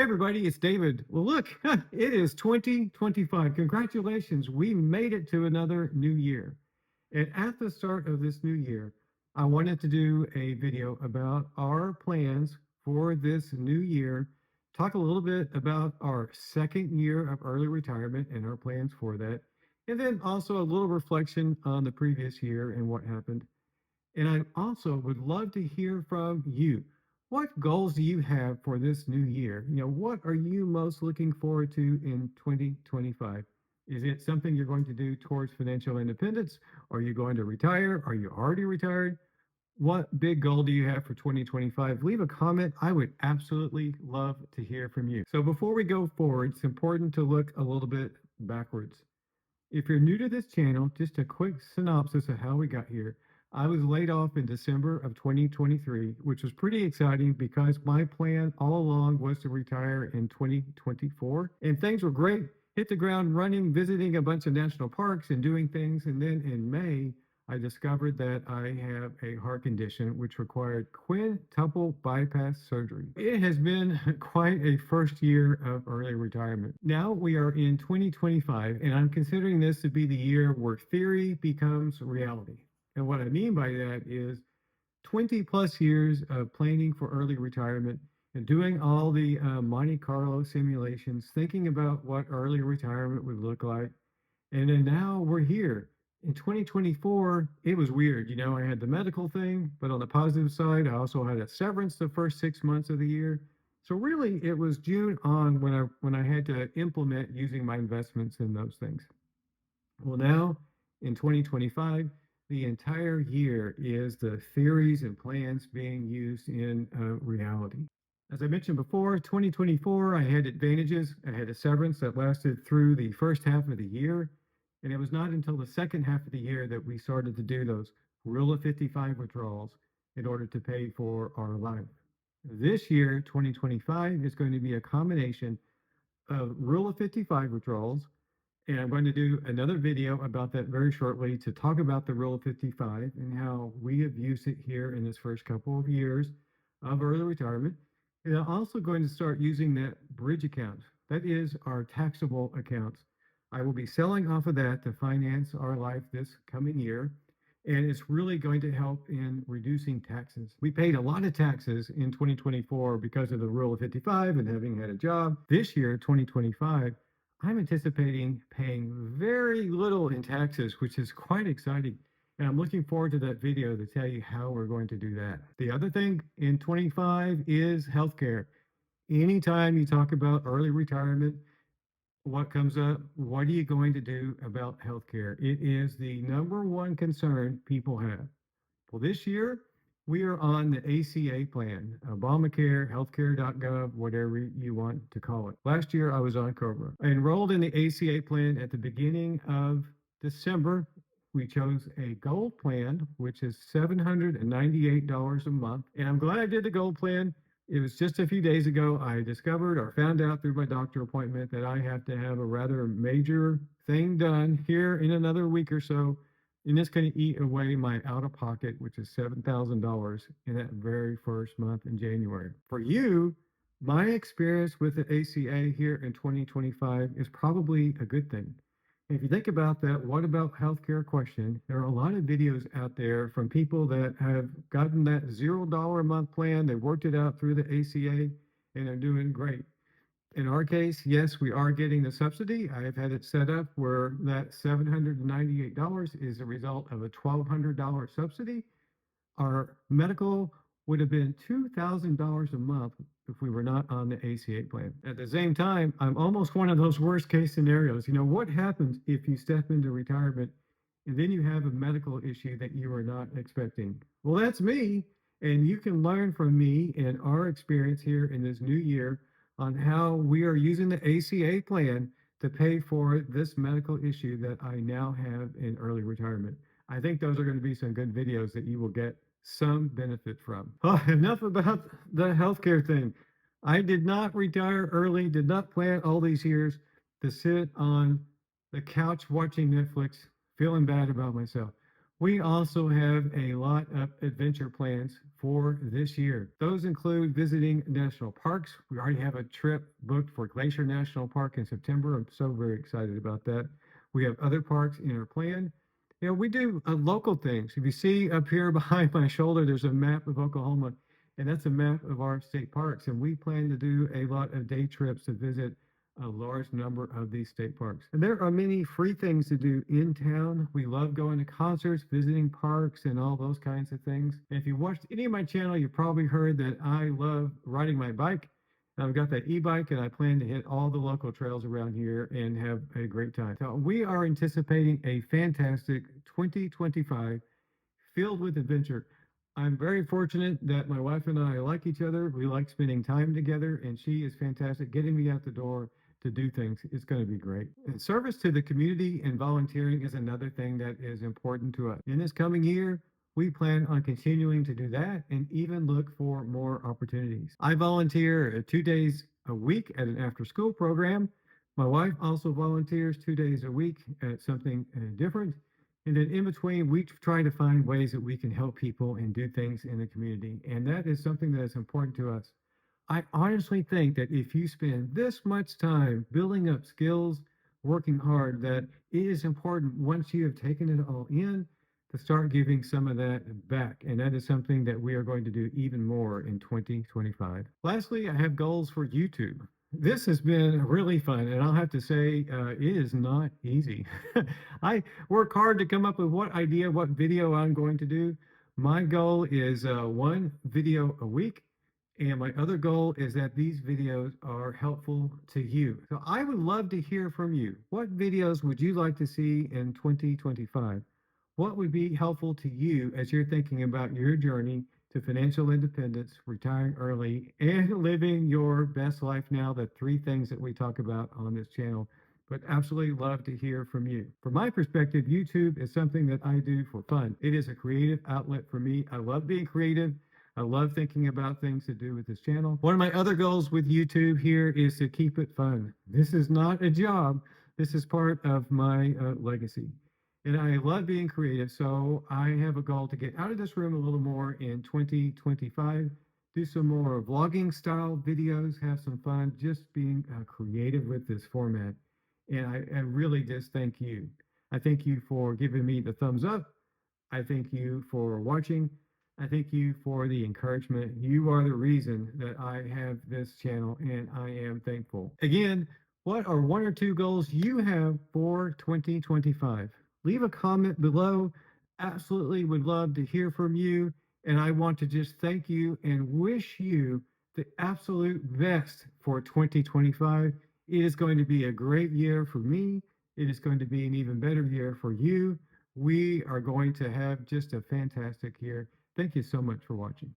everybody, it's David. Well, look, it is 2025. Congratulations. We made it to another new year. And at the start of this new year, I wanted to do a video about our plans for this new year, talk a little bit about our second year of early retirement and our plans for that, and then also a little reflection on the previous year and what happened. And I also would love to hear from you. What goals do you have for this new year? What are you most looking forward to in 2025? Is it something you're going to do towards financial independence? Are you going to retire? Are you already retired? What big goal do you have for 2025? Leave a comment. I would absolutely love to hear from you. So before we go forward, it's important to look a little bit backwards. If you're new to this channel, just a quick synopsis of how we got here. I was laid off in December of 2023, which was pretty exciting because my plan all along was to retire in 2024. And things were great. Hit the ground running, visiting a bunch of national parks and doing things. And then in May, I discovered that I have a heart condition which required quintuple bypass surgery. It has been quite a first year of early retirement. Now we are in 2025, and I'm considering this to be the year where theory becomes reality. And what I mean by that is 20 plus years of planning for early retirement and doing all the Monte Carlo simulations, thinking about what early retirement would look like. And then now we're here. In 2024, it was weird. I had the medical thing, but on the positive side, I also had a severance the first 6 months of the year. So really, it was June on when I had to implement using my investments in those things. Well, now in 2025, the entire year is the theories and plans being used in reality. As I mentioned before, 2024, I had advantages. I had a severance that lasted through the first half of the year. And it was not until the second half of the year that we started to do those Rule of 55 withdrawals in order to pay for our life. This year, 2025, is going to be a combination of Rule of 55 withdrawals. And I'm going to do another video about that very shortly to talk about the Rule of 55 and how we have used it here in this first couple of years of early retirement. And I'm also going to start using that bridge account. That is our taxable accounts. I will be selling off of that to finance our life this coming year. And it's really going to help in reducing taxes. We paid a lot of taxes in 2024 because of the Rule of 55 and having had a job. This year, 2025, I'm anticipating paying very little in taxes, which is quite exciting. And I'm looking forward to that video to tell you how we're going to do that. The other thing in 25 is healthcare. Anytime you talk about early retirement, what comes up? What are you going to do about healthcare? It is the number one concern people have. Well, this year, we are on the ACA plan, Obamacare, healthcare.gov, whatever you want to call it. Last year, I was on COBRA. I enrolled in the ACA plan at the beginning of December. We chose a gold plan, which is $798 a month. And I'm glad I did the gold plan. It was just a few days ago I discovered or found out through my doctor appointment that I have to have a rather major thing done here in another week or so. And it's going to eat away my out of pocket, which is $7,000 in that very first month in January. For you, my experience with the ACA here in 2025 is probably a good thing. If you think about that, what about healthcare question? There are a lot of videos out there from people that have gotten that $0 a month plan. They worked it out through the ACA and they're doing great. In our case, yes, we are getting the subsidy. I have had it set up where that $798 is a result of a $1,200 subsidy. Our medical would have been $2,000 a month if we were not on the ACA plan. At the same time, I'm almost one of those worst case scenarios. What happens if you step into retirement and then you have a medical issue that you were not expecting? Well, that's me. And you can learn from me and our experience here in this new year on how we are using the ACA plan to pay for this medical issue that I now have in early retirement. I think those are going to be some good videos that you will get some benefit from. Oh, enough about the healthcare thing. I did not retire early, did not plan all these years to sit on the couch watching Netflix, feeling bad about myself. We also have a lot of adventure plans for this year. Those include visiting national parks. We already have a trip booked for Glacier National Park in September. I'm so very excited about that. We have other parks in our plan. You know, we do local things. If you see up here behind my shoulder, there's a map of Oklahoma, and that's a map of our state parks. And we plan to do a lot of day trips to visit a large number of these state parks. And there are many free things to do in town. We love going to concerts, visiting parks, and all those kinds of things. And if you watched any of my channel, you probably heard that I love riding my bike. I've got that e-bike and I plan to hit all the local trails around here and have a great time. So we are anticipating a fantastic 2025 filled with adventure. I'm very fortunate that my wife and I like each other. We like spending time together, and she is fantastic getting me out the door to do things. It's going to be great. And service to the community and volunteering is another thing that is important to us. In this coming year, we plan on continuing to do that and even look for more opportunities. I volunteer 2 days a week at an after school program. My wife also volunteers 2 days a week at something different. And then in between, we try to find ways that we can help people and do things in the community. And that is something that is important to us. I honestly think that if you spend this much time building up skills, working hard, that it is important once you have taken it all in to start giving some of that back. And that is something that we are going to do even more in 2025. Lastly, I have goals for YouTube. This has been really fun, and I'll have to say, it is not easy. I work hard to come up with what idea, what video I'm going to do. My goal is one video a week. And my other goal is that these videos are helpful to you. So I would love to hear from you. What videos would you like to see in 2025? What would be helpful to you as you're thinking about your journey to financial independence, retiring early, and living your best life now? The three things that we talk about on this channel. But absolutely love to hear from you. From my perspective, YouTube is something that I do for fun. It is a creative outlet for me. I love being creative. I love thinking about things to do with this channel. One of my other goals with YouTube here is to keep it fun. This is not a job. This is part of my legacy. And I love being creative. So I have a goal to get out of this room a little more in 2025, do some more vlogging style videos, have some fun, just being creative with this format. And I really just thank you. I thank you for giving me the thumbs up. I thank you for watching. I thank you for the encouragement. You are the reason that I have this channel, and I am thankful. Again, what are one or two goals you have for 2025? Leave a comment below. Absolutely would love to hear from you. And I want to just thank you and wish you the absolute best for 2025. It is going to be a great year for me. It is going to be an even better year for you. We are going to have just a fantastic year. Thank you so much for watching.